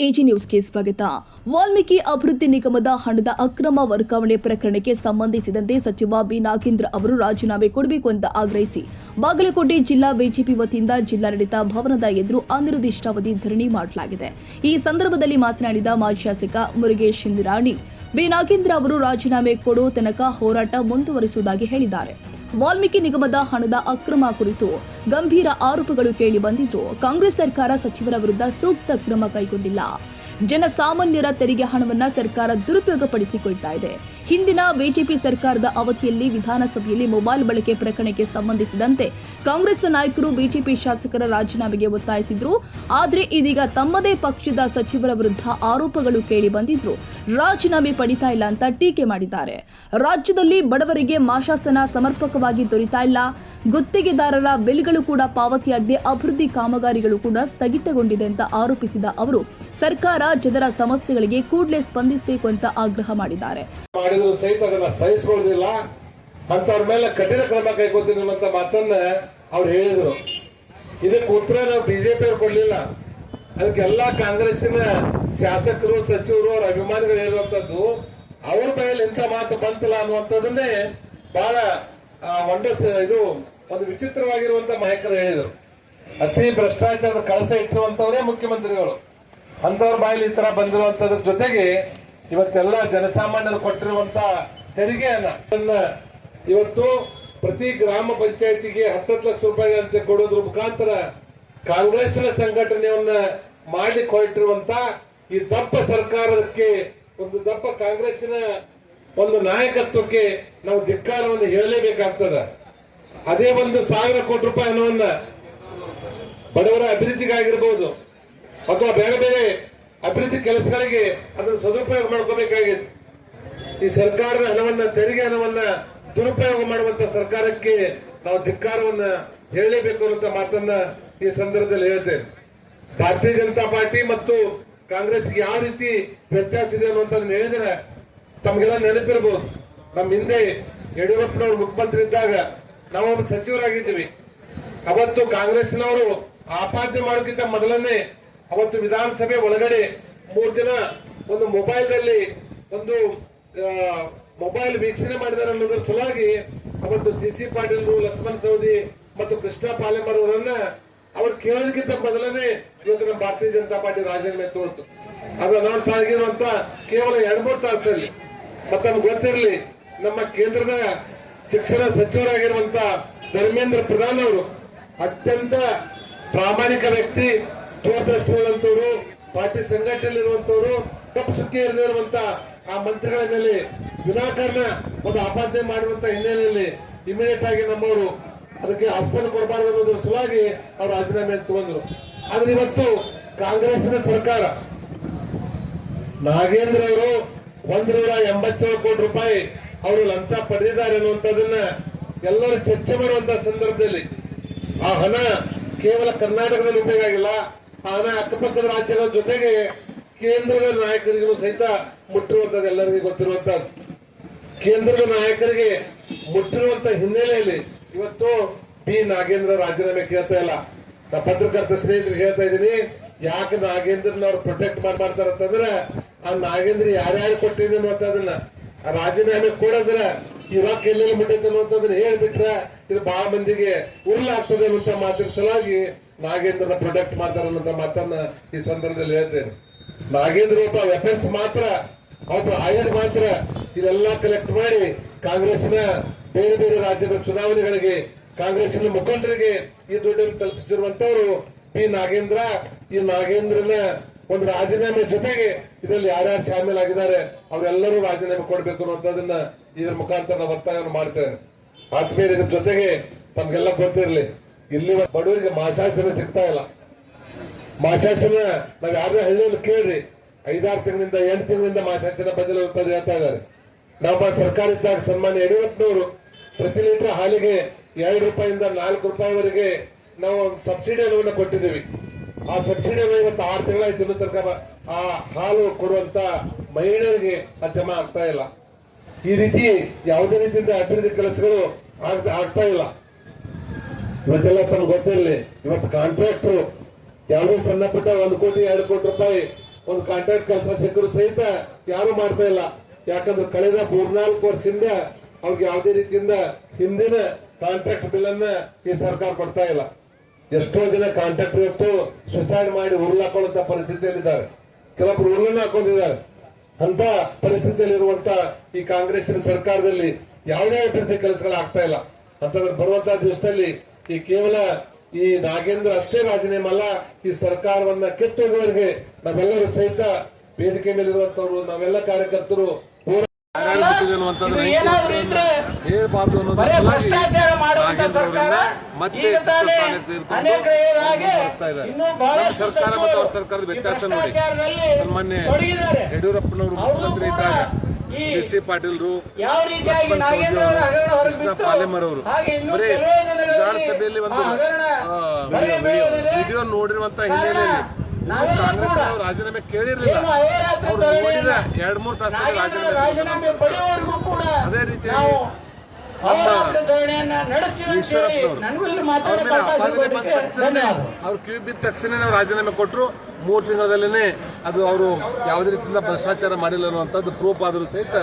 AG ನ್ಯೂಸ್ಗೆ ಸ್ವಾಗತ. ವಾಲ್ಮೀಕಿ ಅಭಿವೃದ್ಧಿ ನಿಗಮದ ಹಣದ ಅಕ್ರಮ ವರ್ಗಾವಣೆ ಪ್ರಕರಣಕ್ಕೆ ಸಂಬಂಧಿಸಿದಂತೆ ಸಚಿವ ಬಿ ನಾಗೇಂದ್ರ ಅವರು ರಾಜೀನಾಮೆ ಕೊಡಬೇಕು ಅಂತ ಆಗ್ರಹಿಸಿ ಬಾಗಲಕೋಟೆ ಜಿಲ್ಲಾ ಬಿಜೆಪಿ ವತಿಯಿಂದ ಜಿಲ್ಲಾಡಳಿತ ಭವನದ ಎದುರು ಅನಿರ್ದಿಷ್ಟಾವಧಿ ಧರಣಿ ಮಾಡಲಾಗಿದೆ. ಈ ಸಂದರ್ಭದಲ್ಲಿ ಮಾತನಾಡಿದ ಮಾಜಿ ಶಾಸಕ ಮುರುಗೇಶ್ ಹಿಂದಿರಾಣಿ, ಬಿ ನಾಗೇಂದ್ರ ಅವರು ರಾಜೀನಾಮೆ ಕೊಡೋ ತನಕ ಹೋರಾಟ ಮುಂದುವರಿಸುವುದಾಗಿ ಹೇಳಿದ್ದಾರೆ. ವಾಲ್ಮೀಕಿ ನಿಗಮದ ಹಣದ ಅಕ್ರಮ ಕುರಿತು ಗಂಭೀರ ಆರೋಪಗಳು ಕೇಳಿ ಬಂದಿದ್ದು, ಕಾಂಗ್ರೆಸ್ ಸರ್ಕಾರ ಸಚಿವರ ವಿರುದ್ಧ ಸೂಕ್ತ ಕ್ರಮ ಕೈಗೊಂಡಿಲ್ಲ. ಜನಸಾಮಾನ್ಯರ ತೆರಿಗೆ ಹಣವನ್ನ ಸರ್ಕಾರ ದುರುಪಯೋಗಪಡಿಸಿಕೊಳ್ತಾ ಇದೆ. ಹಿಂದಿನ ಬಿಜೆಪಿ ಸರ್ಕಾರದ ಅವಧಿಯಲ್ಲಿ ವಿಧಾನಸಭೆಯಲ್ಲಿ ಮೊಬೈಲ್ ಬಳಕೆ ಪ್ರಕರಣಕ್ಕೆ ಸಂಬಂಧಿಸಿದಂತೆ ಕಾಂಗ್ರೆಸ್ ನಾಯಕರು ಬಿಜೆಪಿ ಶಾಸಕರ ರಾಜೀನಾಮೆಗೆ ಒತ್ತಾಯಿಸಿದ್ರು. ಆದರೆ ಇದೀಗ ತಮ್ಮದೇ ಪಕ್ಷದ ಸಚಿವರ ವಿರುದ್ಧ ಆರೋಪಗಳು ಕೇಳಿ ಬಂದಿದ್ರು, ರಾಜೀನಾಮೆ ಪಡಿತಾ ಇಲ್ಲ ಅಂತ ಟೀಕೆ ಮಾಡಿದ್ದಾರೆ. ರಾಜ್ಯದಲ್ಲಿ ಬಡವರಿಗೆ ಮಾಶಾಸನ ಸಮರ್ಪಕವಾಗಿ ದೊರೀತಾ ಇಲ್ಲ, ಗುತ್ತಿಗೆದಾರರ ಬಿಲ್ಗಳು ಕೂಡ ಪಾವತಿಯಾಗದೆ ಅಭಿವೃದ್ಧಿ ಕಾಮಗಾರಿಗಳು ಕೂಡ ಸ್ಥಗಿತಗೊಂಡಿದೆ ಅಂತ ಆರೋಪಿಸಿದ ಅವರು ಸರ್ಕಾರ ಜನರ ಸಮಸ್ಯೆಗಳಿಗೆ ಕೂಡಲೇ ಸ್ಪಂದಿಸಬೇಕು ಅಂತ ಆಗ್ರಹ ಮಾಡಿದ್ದಾರೆ. ಮಾಡಿದ್ರು ಸಹಿತ ಅದನ್ನ ಸಹಿಸಿಕೊಳ್ಳಲಿಲ್ಲ, ಅಂತವ್ರ ಮೇಲೆ ಕಠಿಣ ಕ್ರಮ ಕೈಗೊಳ್ತೀನಿ ಅನ್ನುವಂತ ಮಾತನ್ನ ಅವ್ರು ಹೇಳಿದ್ರು. ಇದಕ್ಕೆ ಉತ್ತರ ನಾವು ಬಿಜೆಪಿ ಅವ್ರು ಕೊಡ್ಲಿಲ್ಲ. ಅದಕ್ಕೆ ಎಲ್ಲಾ ಕಾಂಗ್ರೆಸ್ಸಿನ ಶಾಸಕರು, ಸಚಿವರು, ಅವ್ರ ಅಭಿಮಾನಿಗಳು ಹೇಳುವಂತದ್ದು, ಅವ್ರ ಮೇಲೆ ಇಂಥ ಮಾತು ಬಂತಲ್ಲ ಅನ್ನುವಂಥದ್ದನ್ನೇ ಬಹಳ ಇದು ಒಂದು ವಿಚಿತ್ರವಾಗಿರುವಂತ ನಾಯಕರು ಹೇಳಿದರು. ಅತಿ ಭ್ರಷ್ಟಾಚಾರದ ಕಳಸ ಇಟ್ಟಿರುವಂತವರೇ ಮುಖ್ಯಮಂತ್ರಿಗಳು. ಅಂತವ್ರ ಬಾಯಲ್ಲಿ ಈ ತರ ಬಂದಿರುವಂತದ್ರ ಜೊತೆಗೆ ಇವತ್ತೆಲ್ಲ ಜನಸಾಮಾನ್ಯರು ಕೊಟ್ಟಿರುವಂತ ತೆರಿಗೆಯನ್ನ ಇವತ್ತು ಪ್ರತಿ ಗ್ರಾಮ ಪಂಚಾಯತಿಗೆ 10 ಲಕ್ಷ ರೂಪಾಯಿ ಅಂತ ಕೊಡೋದ್ರ ಮುಖಾಂತರ ಕಾಂಗ್ರೆಸ್ನ ಸಂಘಟನೆಯನ್ನ ಮಾಡ್ಲಿಕ್ಕೆ ಹೊರಟಿರುವಂತ ಈ ದಪ್ಪ ಸರ್ಕಾರಕ್ಕೆ, ಒಂದು ದಪ್ಪ ಕಾಂಗ್ರೆಸ್ಸಿನ ಒಂದು ನಾಯಕತ್ವಕ್ಕೆ ನಾವು ಧಿಕ್ಕಾರವನ್ನು ಹೇಳಲೇಬೇಕಾಗ್ತದೆ. ಅದೇ 1,000 ಕೋಟಿ ರೂಪಾಯಿ ಹಣವನ್ನ ಬಡವರ ಅಭಿವೃದ್ಧಿಗಾಗಿರ್ಬೋದು ಅಥವಾ ಬೇರೆ ಬೇರೆ ಅಭಿವೃದ್ಧಿ ಕೆಲಸಗಳಿಗೆ ಅದನ್ನು ಸದುಪಯೋಗ ಮಾಡ್ಕೋಬೇಕಾಗಿತ್ತು. ಈ ಸರ್ಕಾರದ ಹಣವನ್ನ, ತೆರಿಗೆ ಹಣವನ್ನ ದುರುಪಯೋಗ ಮಾಡುವಂತ ಸರ್ಕಾರಕ್ಕೆ ನಾವು ಧಿಕ್ಕಾರವನ್ನ ಹೇಳಲೇಬೇಕು ಅನ್ನುವಂತ ಮಾತನ್ನ ಈ ಸಂದರ್ಭದಲ್ಲಿ ಹೇಳ್ತೇನೆ. ಭಾರತೀಯ ಜನತಾ ಪಾರ್ಟಿ ಮತ್ತು ಕಾಂಗ್ರೆಸ್ಗೆ ಯಾವ ರೀತಿ ವ್ಯತ್ಯಾಸ ಇದೆ ಅನ್ನುವಂಥದ್ದನ್ನ ಹೇಳಿದ್ರೆ ತಮಗೆಲ್ಲ ನೆನಪಿರ್ಬೋದು. ನಮ್ಮ ಹಿಂದೆ ಯಡಿಯೂರಪ್ಪನವರು ಮುಖ್ಯಮಂತ್ರಿ ಇದ್ದಾಗ ನಾವು ಸಚಿವರಾಗಿದ್ದೀವಿ. ಅವತ್ತು ಕಾಂಗ್ರೆಸ್ನವರು ಆಪಾದನೆ ಮಾಡೋಕ್ಕಿಂತ ಮೊದಲನೇ ಅವತ್ತು ವಿಧಾನಸಭೆ ಒಳಗಡೆ 3 ಜನ ಒಂದು ಮೊಬೈಲ್ನಲ್ಲಿ ಒಂದು ಮೊಬೈಲ್ ವೀಕ್ಷಣೆ ಮಾಡಿದ್ದಾರೆ ಅನ್ನೋದ್ರ ಸಲುವಾಗಿ ಅವತ್ತು ಸಿ ಪಾಟೀಲ್, ಲಕ್ಷ್ಮಣ್ ಸವದಿ ಮತ್ತು ಕೃಷ್ಣ ಪಾಲೆಮರ್ ಅವರನ್ನ ಅವ್ರು ಕೇಳೋದಕ್ಕಿಂತ ಮೊದಲನೇ ಇವತ್ತು ನಮ್ಮ ಭಾರತೀಯ ಜನತಾ ಪಾರ್ಟಿ ರಾಜೀನಾಮೆ ತೋರ್ತು. ಅದು ಅನೌನ್ಸ್ ಆಗಿರುವಂತ ಕೇವಲ 2-3 ತಾಸಲ್ಲಿ. ಮತ್ತೆ ನಮ್ಗೆ ಗೊತ್ತಿರಲಿ, ನಮ್ಮ ಕೇಂದ್ರದ ಶಿಕ್ಷಣ ಸಚಿವರಾಗಿರುವಂತ ಧರ್ಮೇಂದ್ರ ಪ್ರಧಾನ್ ಅವರು ಅತ್ಯಂತ ಪ್ರಾಮಾಣಿಕ ವ್ಯಕ್ತಿ, ದೂರದೃಷ್ಟಿರುವಂತವರು, ಪಾರ್ಟಿ ಸಂಘಟನೆಯಲ್ಲಿರುವಂತವರು, ಕಪ್ಪು ಚುಕ್ಕಿ ಇರುವಂತ ಆ ಮಂತ್ರಿಗಳ ಮೇಲೆ ವಿನಾಕಾರಣ ಒಂದು ಆಪಾದನೆ ಮಾಡುವಂತ ಹಿನ್ನೆಲೆಯಲ್ಲಿ ಇಮಿಡಿಯೇಟ್ ಆಗಿ ನಮ್ಮವರು ಅದಕ್ಕೆ ಆಸ್ಪದ ಕೊಡಬಾರದು ಅನ್ನೋದ್ರ ಸಲುವಾಗಿ ಅವರು ರಾಜೀನಾಮೆ ತಗೊಂಡ್ರು. ಆದ್ರೆ ಇವತ್ತು ಕಾಂಗ್ರೆಸ್ನ ಸರ್ಕಾರ ನಾಗೇಂದ್ರ ಅವರು 187 ಕೋಟಿ ರೂಪಾಯಿ ಅವರು ಲಂಚ ಪಡೆದಿದ್ದಾರೆ ಅನ್ನುವಂಥದ್ದನ್ನ ಎಲ್ಲರೂ ಚರ್ಚೆ ಮಾಡುವಂತ ಸಂದರ್ಭದಲ್ಲಿ ಆ ಹಣ ಕೇವಲ ಕರ್ನಾಟಕದಲ್ಲಿ ಉಪಯೋಗ ಆಗಿಲ್ಲ, ಆ ಹಣ ಅಕ್ಕಪಕ್ಕದ ರಾಜ್ಯಗಳ ಜೊತೆಗೆ ಕೇಂದ್ರದ ನಾಯಕರಿಗೂ ಸಹಿತ ಮುಟ್ಟಿರುವಂತದ್ದು ಎಲ್ಲರಿಗೂ ಗೊತ್ತಿರುವಂತದ್ದು. ಕೇಂದ್ರದ ನಾಯಕರಿಗೆ ಮುಟ್ಟಿರುವಂತ ಹಿನ್ನೆಲೆಯಲ್ಲಿ ಇವತ್ತು ಬಿ ನಾಗೇಂದ್ರ ರಾಜೀನಾಮೆ ಕೇಳ್ತಾ ಇಲ್ಲ. ನಾ ಪತ್ರಕರ್ತ ಸ್ನೇಹಿತರಿಗೆ ಹೇಳ್ತಾ ಇದ್ದೀನಿ, ಯಾಕೆ ನಾಗೇಂದ್ರನ ಅವ್ರು ಪ್ರೊಟೆಕ್ಟ್ ಮಾಡ್ತಾರೆ ಅಂತಂದ್ರೆ ಆ ನಾಗೇಂದ್ರ ಯಾರ್ಯಾರು ಕೊಟ್ಟಿದ್ದೀನಿ ಅನ್ನುವಂಥದನ್ನ ರಾಜೀನಾಮೆ ಕೊಡೋದ್ರ ಇವಾಗ ಎಲ್ಲೆಲ್ಲಿ ಮುಟ್ಟೈತೆ ಅನ್ನುವಂಥದ್ದನ್ನ ಹೇಳ್ಬಿಟ್ರೆ ಇದು ಬಹಳ ಮಂದಿಗೆ ಉರುಳಾಗ್ತದೆ ಅನ್ನುವಂತ ಮಾತಿನ ಸಲುವಾಗಿ ನಾಗೇಂದ್ರನ ಪ್ರೊಟೆಕ್ಟ್ ಮಾಡ್ತಾರೆ ಅನ್ನುವಂತ ಮಾತನ್ನ ಈ ಸಂದರ್ಭದಲ್ಲಿ ಹೇಳ್ತೇನೆ. ನಾಗೇಂದ್ರ ಒಬ್ಬ ವೆಪನ್ಸ್ ಮಾತ್ರ, ಒಬ್ಬ ಆಯುಧ ಮಾತ್ರ ಇದೆಲ್ಲ ಕಲೆಕ್ಟ್ ಮಾಡಿ ಕಾಂಗ್ರೆಸ್ನ ಬೇರೆ ಬೇರೆ ರಾಜ್ಯದ ಚುನಾವಣೆಗಳಿಗೆ ಕಾಂಗ್ರೆಸ್ನ ಮುಖಂಡರಿಗೆ ಈ ದುಡ್ಡನ್ನು ತಲುಪಿಸಿರುವಂತವರು ಬಿ ನಾಗೇಂದ್ರ. ಈ ನಾಗೇಂದ್ರನ ಒಂದು ರಾಜೀನಾಮೆ ಜೊತೆಗೆ ಇದರಲ್ಲಿ ಯಾರ್ಯಾರು ಶಾಮೀಲಾಗಿದ್ದಾರೆ ಅವರೆಲ್ಲರೂ ರಾಜೀನಾಮೆ ಕೊಡಬೇಕು ಅನ್ನುವಂಥದ್ದನ್ನ ಇದ್ರ ಮುಖಾಂತರ ನಾವು ಒತ್ತಾಯವನ್ನು ಮಾಡ್ತೇವೆ. ಆದ್ಮೇಲೆ ಇದ್ರ ಜೊತೆಗೆ ತಮ್ಗೆಲ್ಲ ಗೊತ್ತಿರಲಿ, ಇಲ್ಲಿ ಬಡವರಿಗೆ ಮಾಶಾಸನ ಸಿಗ್ತಾ ಇಲ್ಲ. ಮಾಶಾಸನ ನಾವ್ ಯಾರನ್ನ ಹಳ್ಳಿಯಲ್ಲಿ ಕೇಳ್ರಿ, 5-6 ತಿಂಗಳಿಂದ 8 ತಿಂಗಳಿಂದ ಮಾಶಾಸನ ಬಂದಿಲ್ಲ ಅಂತ ಹೇಳ್ತಾ ಇದ್ದಾರೆ. ನಮ್ಮ ಸರ್ಕಾರ ಇದ್ದಾಗ ಸನ್ಮಾನ್ಯ ಯಡಿಯೂರಪ್ಪನವರು ಪ್ರತಿ ಲೀಟರ್ ಹಾಲಿಗೆ 2 ರೂಪಾಯಿಂದ 4 ರೂಪಾಯಿವರೆಗೆ ನಾವು ಸಬ್ಸಿಡಿ ಹಣವನ್ನು ಕೊಟ್ಟಿದ್ದೀವಿ. ಆ ಸಬ್ಸಿಡಿ ಹಣ ಇವತ್ತು 6 ತಿಂಗಳಾಯ್ತು, ಇನ್ನೂ ತನಕ ಆ ಹಾಲು ಕೊಡುವಂತ ಮಹಿಳೆಯರಿಗೆ ಅದು ಜಮಾ ಆಗ್ತಾ ಇಲ್ಲ. ಈ ರೀತಿ ಯಾವುದೇ ರೀತಿಯಿಂದ ಅಭಿವೃದ್ಧಿ ಕೆಲಸಗಳು ಆಗ್ತಾ ಇಲ್ಲ. ಇವತ್ತೆಲ್ಲ ತಮ್ಗೆ ಗೊತ್ತಿರಲಿ, ಇವತ್ತು ಕಾಂಟ್ರಾಕ್ಟರ್ ಯಾವುದೇ ಸಣ್ಣ ಪುಟ್ಟ 1 ಕೋಟಿ 2 ಕೋಟಿ ರೂಪಾಯಿ ಒಂದು ಕಾಂಟ್ರಾಕ್ಟ್ ಕೆಲಸ ಸಿಕ್ಕರು ಸಹಿತ ಯಾರು ಮಾಡ್ತಾ ಇಲ್ಲ. ಯಾಕಂದ್ರೆ ಕಳೆದ 4-4 ವರ್ಷದಿಂದ ಅವ್ರಿಗೆ ಯಾವುದೇ ರೀತಿಯಿಂದ ಹಿಂದಿನ ಕಾಂಟ್ರಾಕ್ಟ್ ಬಿಲ್ ಅನ್ನ ಈ ಸರ್ಕಾರ ಕೊಡ್ತಾ ಇಲ್ಲ. ಎಷ್ಟೋ ಜನ ಕಾಂಟ್ರಾಕ್ಟರ್ ಇವತ್ತು ಸುಸೈಡ್ ಮಾಡಿ ಉರುಳಾಕೊಳ್ಳುವಂತ ಪರಿಸ್ಥಿತಿಯಲ್ಲಿದ್ದಾರೆ, ಕೆಲವೊಬ್ರು ಉರುಳನ್ನ ಹಾಕೊಂಡಿದ್ದಾರೆ. ಅಂತ ಪರಿಸ್ಥಿತಿಯಲ್ಲಿರುವಂತ ಈ ಕಾಂಗ್ರೆಸ್ಸಿನ ಸರ್ಕಾರದಲ್ಲಿ ಯಾವುದೇ ಅಭಿವೃದ್ಧಿ ಕೆಲಸಗಳು ಆಗ್ತಾ ಇಲ್ಲ. ಅಂತಂದ್ರೆ ಬರುವಂತಹ ದಿವಸದಲ್ಲಿ ಈ ಕೇವಲ ಈ ನಾಗೇಂದ್ರ ಅಷ್ಟೇ ರಾಜೀನಾಮೆ ಅಲ್ಲ, ಈ ಸರ್ಕಾರವನ್ನ ಕಿತ್ತೊಗೆಯವರೆಗೆ ನಾವೆಲ್ಲರೂ ಸಹಿತ ವೇದಿಕೆ ಮೇಲಿರುವಂತವ್ರು ನಾವೆಲ್ಲ ಕಾರ್ಯಕರ್ತರು ಹೇಳ್ಬಾರ್ದು ಮತ್ತೆ ಸರ್ಕಾರ ಮತ್ತು ಅವ್ರ ಸರ್ಕಾರದ ವ್ಯತ್ಯಾಸ ನೋಡಿ. ಸನ್ಮಾನ್ಯ ಯಡಿಯೂರಪ್ಪನವರು ಮುಖ್ಯಮಂತ್ರಿ ಇದ್ದಾಗ ಸಿ ಪಾಟೀಲ್ರು, ಕೃಷ್ಣ ಪಾಲೇಮರ್ ಅವರು ಬರೀ ವಿಧಾನಸಭೆಯಲ್ಲಿ ಒಂದು ವಿಡಿಯೋ ನೋಡಿರುವಂತ ಹಿನ್ನೆಲೆಯಲ್ಲಿ ಕಾಂಗ್ರೆಸ್ ಅವರು ರಾಜೀನಾಮೆ ಕೇಳಿರಲಿಲ್ಲ. ಅವ್ರು ನೋಡಿದ 2-3 ತಾಸು ರಾಜೀನಾಮೆ. ಅದೇ ರೀತಿಯಾಗಿ ಈಶ್ವರಪ್ಪನವರು ಅವ್ರ ಮೇಲೆ ಅಪಾದನೆ ಬಂದ ತಕ್ಷಣ ಅವ್ರು ಕಿವಿ ಬಿದ್ದ ತಕ್ಷಣ ನಾವು ರಾಜೀನಾಮೆ ಕೊಟ್ಟರು. 3 ತಿಂಗಳಲ್ಲೇ ಅದು ಅವರು ಯಾವುದೇ ರೀತಿಯಿಂದ ಭ್ರಷ್ಟಾಚಾರ ಮಾಡಿಲ್ಲ ಅನ್ನುವಂಥದ್ದು ಪ್ರೂಫ್ ಆದರೂ ಸಹಿತ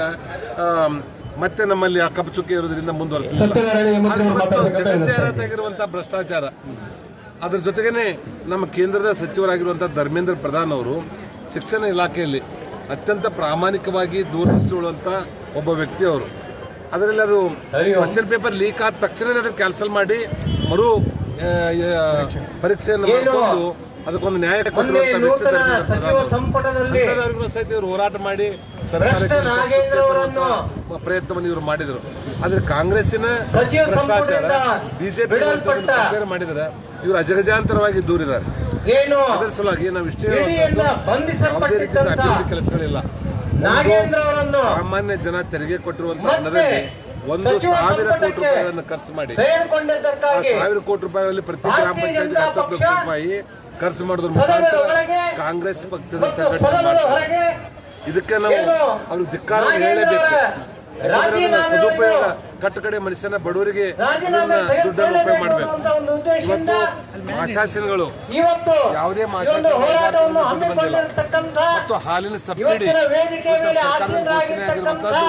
ಮತ್ತೆ ನಮ್ಮಲ್ಲಿ ಆ ಕಪ್ಪಚುಕ್ಕೆ ಇರೋದ್ರಿಂದ ಮುಂದುವರಿಸಲಿಲ್ಲ. ಜಗಜ್ಜಾಹಿರಾತಾಗಿರುವಂತಹ ಭ್ರಷ್ಟಾಚಾರ, ಅದ್ರ ಜೊತೆಗೇನೆ ನಮ್ಮ ಕೇಂದ್ರದ ಸಚಿವರಾಗಿರುವಂತಹ ಧರ್ಮೇಂದ್ರ ಪ್ರಧಾನ್ ಅವರು ಶಿಕ್ಷಣ ಇಲಾಖೆಯಲ್ಲಿ ಅತ್ಯಂತ ಪ್ರಾಮಾಣಿಕವಾಗಿ ದೂರದೃಷ್ಟಿಯುಳ್ಳುವಂತ ಒಬ್ಬ ವ್ಯಕ್ತಿ ಅವರು. ಅದರಲ್ಲಿ ಅದು ಕ್ವಶನ್ ಪೇಪರ್ ಲೀಕ್ ಆದ ತಕ್ಷಣ ಅದನ್ನು ಕ್ಯಾನ್ಸಲ್ ಮಾಡಿ ಮರು ಪರೀಕ್ಷೆಯನ್ನು ಮಾಡಿಕೊಂಡು ಅದಕ್ಕೊಂದು ನ್ಯಾಯ ಕೊಟ್ಟಿರುವಂತಹ ವ್ಯಕ್ತಿ ಧರ್ಮೇಂದ್ರ ಪ್ರಧಾನ್ ಸಹಿತ ಇವರು ಹೋರಾಟ ಮಾಡಿ ಸರ್ಕಾರಕ್ಕೆ ಪ್ರಯತ್ನವನ್ನು ಇವರು ಮಾಡಿದರು. ಆದ್ರೆ ಕಾಂಗ್ರೆಸ್ಸಿನ ಭ್ರಷ್ಟಾಚಾರ ಬಿಜೆಪಿ ಕಂಪೇರ್ ಮಾಡಿದರೆ ಇವರು ಅಜಗಜಾಂತರವಾಗಿ ದೂರಿದ್ದಾರೆ. ಅದರ ಸಲುವಾಗಿ ನಾವು ಇಷ್ಟೇ ಯಾವುದೇ ರೀತಿಯ ಅಭಿವೃದ್ಧಿ ಕೆಲಸಗಳಿಲ್ಲ. ಸಾಮಾನ್ಯ ಜನ ತೆರಿಗೆ ಕೊಟ್ಟಿರುವಂತಹ ಹಣದಲ್ಲಿ 1,000 ಕೋಟಿ ರೂಪಾಯಿಗಳನ್ನು ಖರ್ಚು ಮಾಡಿ ಆ 1,000 ಕೋಟಿ ರೂಪಾಯಿಗಳಲ್ಲಿ ಪ್ರತಿ ಗ್ರಾಮ ಪಂಚಾಯತ್ 10 ಲಕ್ಷ ರೂಪಾಯಿ ಖರ್ಚು ಮಾಡೋದ್ರ ಮುಖಾಂತರ ಕಾಂಗ್ರೆಸ್ ಪಕ್ಷದ ಸಂಘಟನೆ ಮಾಡ್ತಾರೆ. ಇದಕ್ಕೆ ನಾವು ಅವ್ರಿಗೆ ಧಿಕ್ಕಾರ ಹೇಳಲೇಬೇಕು. ಸದುಪಯೋಗ ಕಟ್ಟಕಡೆ ಮನುಷ್ಯನ ಬಡವರಿಗೆ ದುಡ್ಡನ್ನು ಉಪಯೋಗ ಮಾಡಬೇಕು. ಇವತ್ತು ಮಾಸಾಶನಗಳು ಯಾವುದೇ ಮಾಸಾಶನ ಬಂದಿಲ್ಲ ಮತ್ತು ಹಾಲಿನ ಸಬ್ಸಿಡಿ ಸರ್ಕಾರದ ಘೋಷಣೆ ಆಗಿರುವಂತದ್ದು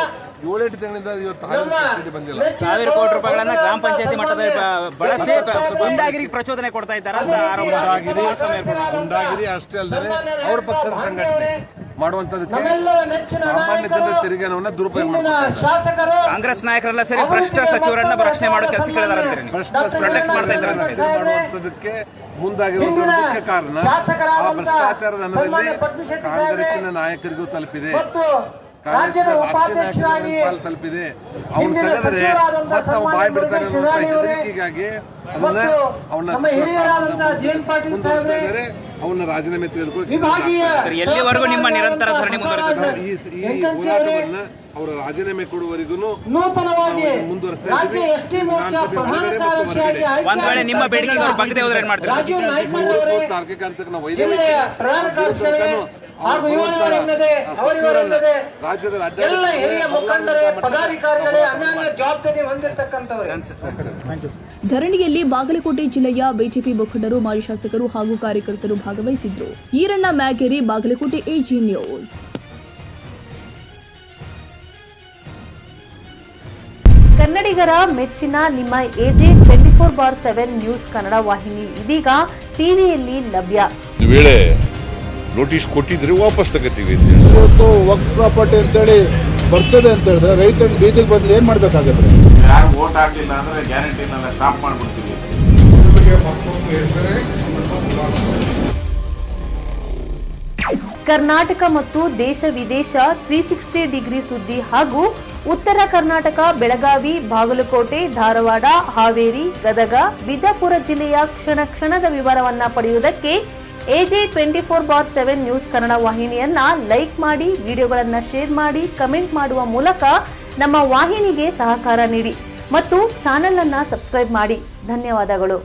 7-8 ತಿಂಗಳಿಂದ ಇವತ್ತು ಹಾಲಿನ ಸಬ್ಸಿಡಿ ಬಂದಿಲ್ಲ. 1,000 ಕೋಟಿ ರೂಪಾಯಿಗಳನ್ನ ಗ್ರಾಮ ಪಂಚಾಯತಿ ಮಟ್ಟದಲ್ಲಿ ಬಳಸಿ ಗುಂಡಾಗಿರಿ ಪ್ರಚೋದನೆ ಕೊಡ್ತಾ ಇದ್ದಾರೆ. ಗುಂಡಾಗಿರಿ ಅಷ್ಟೇ ಅಲ್ಲದೆ ಅವ್ರ ಪಕ್ಷದ ಸಂಘಟನೆ ಮಾಡುವಂತದಕ್ಕೆ ಸಾಮಾನ್ಯ ಜನರ ತೆರಿಗೆ ಹಣವನ್ನು ದುರುಪಯೋಗ ಮಾಡ್ತಾರೆ. ಕಾಂಗ್ರೆಸ್ ನಾಯಕರೆಲ್ಲ ಸೇರಿ ಭ್ರಷ್ಟ ಸಚಿವರನ್ನ ರಕ್ಷಣೆ ಮಾಡೋ ಕೆಲಸಗಳಿದ್ದಾರೆ. ಮಾಡುವಂತದಕ್ಕೆ ಮುಂದಾಗಿರುವಂತಹ ಮುಖ್ಯ ಕಾರಣ ಆ ಭ್ರಷ್ಟಾಚಾರದ ಹಣದಲ್ಲಿ ಕಾಂಗ್ರೆಸ್ಸಿನ ನಾಯಕರಿಗೂ ತಲುಪಿದೆ, ಕಾಂಗ್ರೆಸ್ನ ರಾಷ್ಟ್ರೀಯ ನಾಯಕರಿಗೂ ತಲುಪಿದೆ. ಅವನು ತೆಗೆದರೆ ಮತ್ತೆ ಅವ್ನು ಬಾಯ್ ಬಿಡ್ತಾನೆ ಅನ್ನುವಂತ ಹೆದರಿಕೆಗಾಗಿ ಅದನ್ನ ಅವನ ಮುಂದುವರಿಸ್ತಾ ಇದ್ದಾರೆ. ಅವನ್ನ ರಾಜೀನಾಮೆ ತೆಗೆದುಕೊಳ್ಳಿ. ಎಲ್ಲಿವರೆಗೂ ನಿಮ್ಮ ನಿರಂತರ ಧರಣಿ ಮುಂದುವರಿಯುತ್ತೆ? ಈ ಹೋರಾಟವನ್ನ ಅವರ ರಾಜೀನಾಮೆ ಕೊಡುವವರೆಗೂ ಮುಂದುವರಿಸ್ತಾ ಇದ್ದೀವಿ. ವಿಧಾನಸಭೆ ಒಳಗಡೆ ಮತ್ತು ಹೊರಗಡೆ ಒಂದ್ ವೇಳೆ ನಿಮ್ಮ ಬೇಡಿಕೆಗೆ ಅವ್ರು ಬಗ್ಗದೆ ಹೋದ್ರೆ ಏನ್ ಮಾಡ್ತಾರೆ? ತಾರ್ಕಿಕ ಹಂತಕ್ಕೆ ನಾವು ಒಯ್ದೇವೆ. ರಾಜ್ಯದ ಧರಣಿಯಲ್ಲಿ ಬಾಗಲಕೋಟೆ ಜಿಲ್ಲೆಯ ಬಿಜೆಪಿ ಮುಖಂಡರು, ಮಾಜಿ ಶಾಸಕರು ಹಾಗೂ ಕಾರ್ಯಕರ್ತರು ಭಾಗವಹಿಸಿದ್ರು. Eranna Myageri, Bagalkote AG news. ಕನ್ನಡಿಗರ ಮೆಚ್ಚಿನ ನಿಮ್ಮ ಎಜೆ 24/7 ನ್ಯೂಸ್ ಕನ್ನಡ ವಾಹಿನಿ ಇದೀಗ ಟಿವಿಯಲ್ಲಿ ಲಭ್ಯ. ವೇಳೆ ನೋಟಿಸ್ ಕೊಟ್ಟಿದ್ರೆ ವಾಪಸ್ ತಗೋತೀವಿ. ಇವತ್ತು ವಕ್ಫ್ ಪ್ರಾಪರ್ಟಿ ಅಂತೇಳಿ ಬರ್ತದೆ ಅಂತ ಹೇಳಿದ್ರೆ ರೈತರು ಬೀದಿಗೆ ಬಂದು ಏನ್ ಮಾಡ್ಬೇಕಾಗತ್ತೆ? ಯಾರು ವೋಟ್ ಹಾಕಲಿಲ್ಲ ಅಂದ್ರೆ ಗ್ಯಾರಂಟಿನೆಲ್ಲ ಸ್ಟಾಪ್ ಮಾಡ್ಬಿಡ್ತೀವಿ. ಕರ್ನಾಟಕ ಮತ್ತು ದೇಶ ವಿದೇಶ 360 ಡಿಗ್ರಿ ಸುದ್ದಿ ಹಾಗೂ ಉತ್ತರ ಕರ್ನಾಟಕ, ಬೆಳಗಾವಿ, ಬಾಗಲಕೋಟೆ, ಧಾರವಾಡ, ಹಾವೇರಿ, ಗದಗ, ಬಿಜಾಪುರ ಜಿಲ್ಲೆಯ ಕ್ಷಣ ಕ್ಷಣದ ವಿವರವನ್ನ ಪಡೆಯುವುದಕ್ಕೆ ಎಜೆ 24/7 ನ್ಯೂಸ್ ಕನ್ನಡ ವಾಹಿನಿಯನ್ನ ಲೈಕ್ ಮಾಡಿ, ವಿಡಿಯೋಗಳನ್ನ ಶೇರ್ ಮಾಡಿ, ಕಮೆಂಟ್ ಮಾಡುವ ಮೂಲಕ ನಮ್ಮ ವಾಹಿನಿಗೆ ಸಹಕಾರ ನೀಡಿ ಮತ್ತು ಚಾನೆಲ್ ಅನ್ನ ಸಬ್ಸ್ಕ್ರೈಬ್ ಮಾಡಿ. ಧನ್ಯವಾದಗಳು.